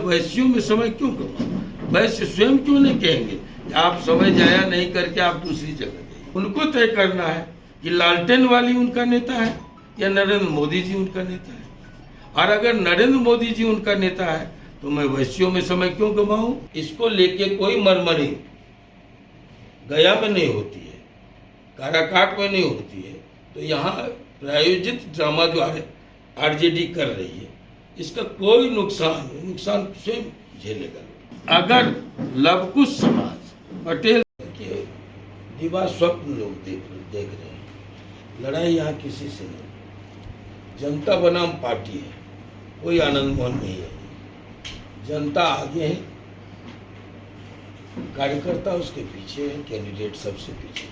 वैश्यों में समय क्यों गवाऊं? वैश्य स्वयं क्यों नहीं कहेंगे कि आप समय जाया नहीं करके आप दूसरी जगह गए? उनको तय करना है कि लालटेन वाली उनका नेता है या नरेंद्र मोदी जी उनका नेता है। और अगर नरेंद्र मोदी जी उनका नेता है तो मैं वैश्यों में समय क्यों गवाऊं? इसको लेके कोई मरमरी गया में नहीं होती है, काराकाट में नहीं होती है, तो यहाँ प्रायोजित ड्रामा जो आरजेडी कर रही है इसका कोई नुकसान स्वयं झेलेगा। अगर लवकुश समाज पटेल के दिवा स्वप्न लोग देख रहे हैं, लड़ाई यहाँ किसी से नहीं। जनता बनाम पार्टी है, कोई आनंद मोहन नहीं है। जनता आगे है, कार्यकर्ता उसके पीछे है, कैंडिडेट सबसे पीछे,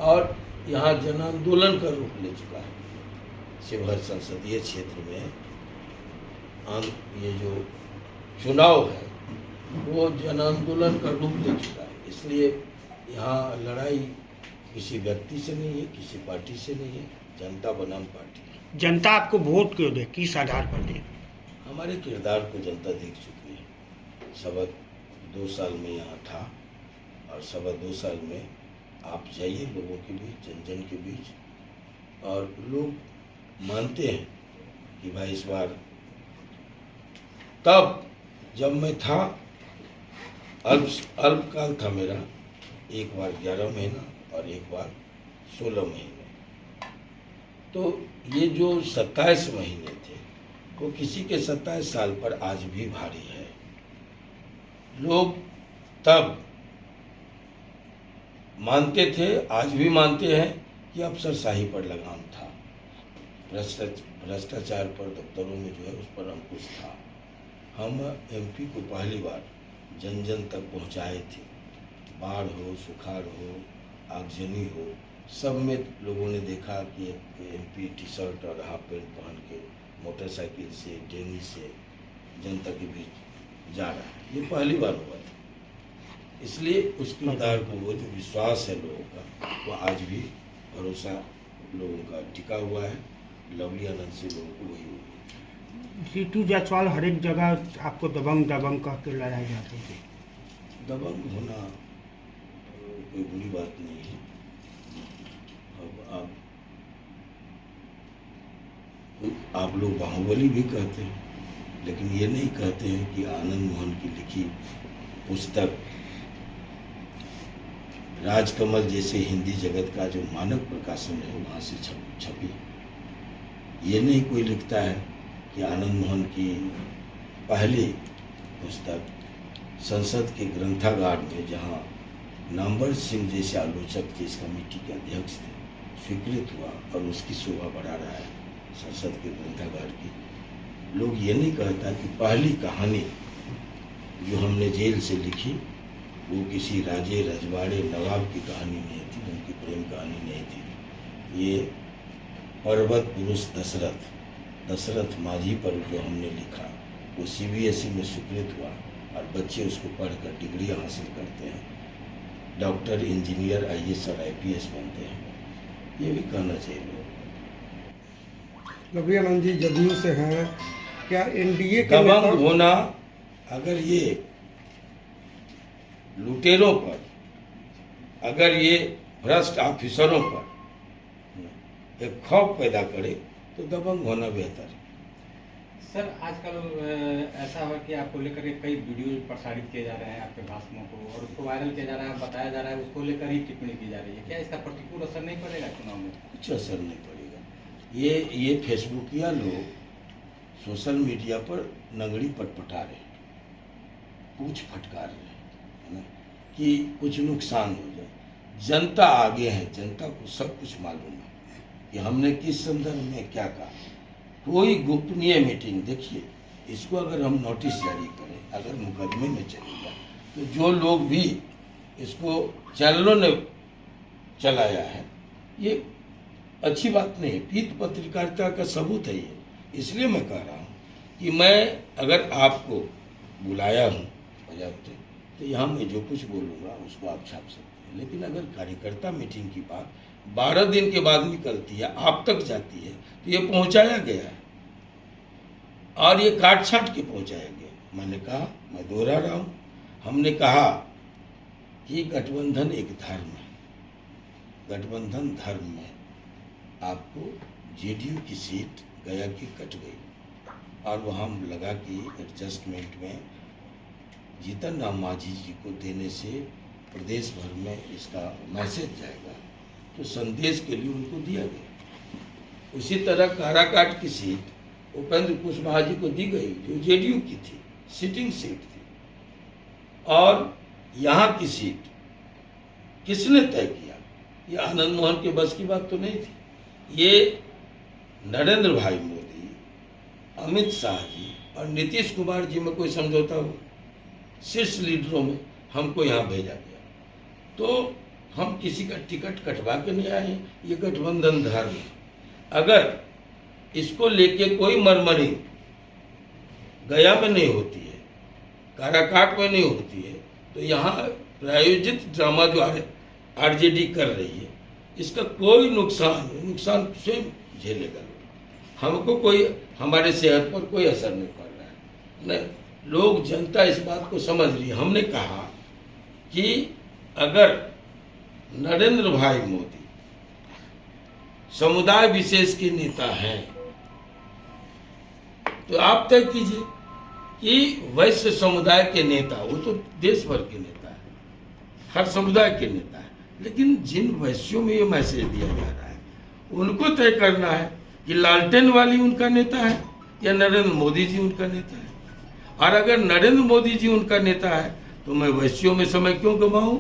और यहाँ जन आंदोलन का रूप ले चुका है। शिवहर संसदीय क्षेत्र में ये जो चुनाव है वो जन आंदोलन का रूप ले चुका है। इसलिए यहाँ लड़ाई किसी व्यक्ति से नहीं है, किसी पार्टी से नहीं है, जनता बनाम पार्टी। जनता आपको वोट क्यों दे, किस आधार पर दे? हमारे किरदार को जनता देख चुकी है। सवा 2 साल में यहाँ था और सवा 2 साल में आप जाइए लोगों के बीच, जन जन के बीच, और लोग मानते हैं कि भाई इस बार, तब जब मैं था अल्पकाल था मेरा, एक बार 11 महीना और एक बार 16 महीने, तो ये जो 27 महीने थे वो किसी के 27 साल पर आज भी भारी है। लोग तब मानते थे, आज भी मानते हैं कि अफसरशाही पर लगाम था, भ्रष्टाचार पर दफ्तरों में जो है उस पर अंकुश था। हम एमपी को पहली बार जन जन तक पहुंचाए थे। बाढ़ हो, सुखाड़ हो, आगजनी हो, सब में लोगों ने देखा कि एमपी टी शर्ट और हाफ पैंट पहन के मोटरसाइकिल से, डेंगी से जनता के बीच जा रहा है। ये पहली बार हुआ था। इसलिए उस किरदार को, वो जो विश्वास है लोगों का, वो आज भी भरोसा लोगों का टिका हुआ है। लवली आनंद से लोगों को वही होगी। जीतू जायसवाल हर एक जगह आपको दबंग कह के लड़ाए जाते थे। दबंग होना कोई बुरी बात नहीं है। अब आप लोग बाहुबली भी कहते हैं, लेकिन ये नहीं कहते हैं कि आनंद मोहन की लिखी पुस्तक राजकमल जैसे हिंदी जगत का जो मानक प्रकाशन है वहाँ से छपी। ये नहीं कोई लिखता है कि आनंद मोहन की पहली पुस्तक संसद के ग्रंथागार में, जहाँ नामवर सिंह जैसे आलोचक जिस कमेटी के अध्यक्ष थे, स्वीकृत हुआ और उसकी शोभा बढ़ा रहा है संसद के ग्रंथागार की। लोग ये नहीं कहता कि पहली कहानी जो हमने जेल से लिखी वो किसी राजे रजवाड़े नवाब की कहानी नहीं थी, उनकी प्रेम कहानी नहीं थी। ये पर्वत पुरुष दशरथ माझी पर जो हमने लिखा वो सीबीएसई में स्वीकृत हुआ और बच्चे उसको पढ़कर डिग्री हासिल करते हैं, डॉक्टर, इंजीनियर, आईएएस और आईपीएस बनते हैं। ये भी कहना चाहिए लोग। लवली आनंद जी जदयू से हैं, क्या एनडीए के दबंग होना, अगर ये लुटेरों पर, अगर ये भ्रष्ट ऑफिसरों पर एक खौफ पैदा करे तो दबंग होना बेहतर है। सर, आजकल ऐसा है कि आपको लेकर के कई वीडियो प्रसारित किए जा रहे हैं, आपके भाषणों को, और उसको वायरल किया जा रहा है, बताया जा रहा है, उसको लेकर ही टिप्पणी की जा रही है। क्या इसका प्रतिकूल असर नहीं पड़ेगा चुनाव में? कुछ असर नहीं पड़ेगा। ये फेसबुकिया लोग सोशल मीडिया पर नंगड़ी पटपटा रहे हैं, पूछ फटकार रहे हैं, है ना, कि कुछ नुकसान हो जाए। जनता आगे है, जनता को सब कुछ मालूम है कि हमने किस संदर्भ में क्या कहा। कोई गोपनीय मीटिंग, देखिए इसको अगर हम नोटिस जारी करें, अगर मुकदमे में चलेगा तो जो लोग भी इसको चैनलों ने चलाया है, ये अच्छी बात नहीं है। पीत पत्रकारिता का सबूत है ये। इसलिए मैं कह रहा हूँ कि मैं अगर आपको बुलाया हूँ बजाते, तो यहाँ मैं जो कुछ बोलूँगा उसको आप छाप सकते हैं। लेकिन अगर कार्यकर्ता मीटिंग की बात 12 दिन के बाद निकलती है, आप तक जाती है, तो ये पहुंचाया गया है। और ये काट छाट के पहुंचाएंगे। मैंने कहा, मैं दोहरा रहा हूं, हमने कहा कि गठबंधन एक धर्म है। गठबंधन धर्म में आपको जेडीयू की सीट गया की कट गई और वहाँ लगा कि एडजस्टमेंट में जीतन राम मांझी जी को देने से प्रदेश भर में इसका मैसेज जाएगा, तो संदेश के लिए उनको दिया गया। उसी तरह काराकाट की सीट उपेंद्र कुशवाहा जी को दी गई, जो जेडीयू की थी, सिटिंग सीट थी। और यहाँ की सीट किसने तय किया? ये आनंद मोहन के बस की बात तो नहीं थी। ये नरेंद्र भाई मोदी, अमित शाह जी और नीतीश कुमार जी में कोई समझौता हुआ? शीर्ष लीडरों में हमको यहाँ भेजा गया, तो हम किसी का टिकट कटवा के नहीं आए। ये गठबंधन धर्म है। अगर इसको लेके कोई मरमरी गया में नहीं होती है, काराकाट में नहीं होती है, तो यहाँ प्रायोजित ड्रामा जो आरजेडी कर रही है, इसका कोई नुकसान स्वयं झेलेगा। हमको कोई, हमारे सेहत पर कोई असर नहीं पड़ रहा है। नहीं, लोग, जनता इस बात को समझ रही है। हमने कहा कि अगर नरेंद्र भाई मोदी समुदाय विशेष के नेता हैं, तो आप तय कीजिए कि वैश्य समुदाय के नेता, वो तो देश भर के नेता है, हर समुदाय के नेता है, लेकिन जिन वैश्यों में ये मैसेज दिया जा रहा है, उनको तय करना है कि लालटेन वाली उनका नेता है या नरेंद्र मोदी जी उनका नेता है। और अगर नरेंद्र मोदी जी उनका नेता है, तो मैं वैश्यों में समय क्यों गंवाऊं?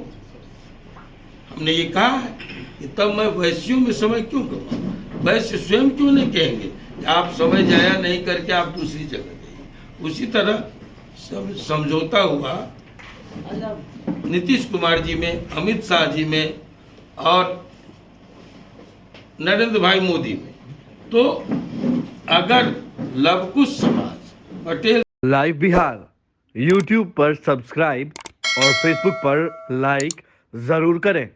हमने ये कहा है कि तब मैं वैश्यों में समय क्यों गंवाऊं? वैश्य स्वयं क्यों नहीं कहेंगे कि आप समय जाया नहीं करके आप दूसरी जगह गए? उसी तरह सब समझौता हुआ नीतीश कुमार जी में, अमित शाह जी में और नरेंद्र भाई मोदी में। तो अगर लवकुश समाज, पटेल लाइव बिहार यूट्यूब पर सब्सक्राइब और फेसबुक पर लाइक जरूर करें।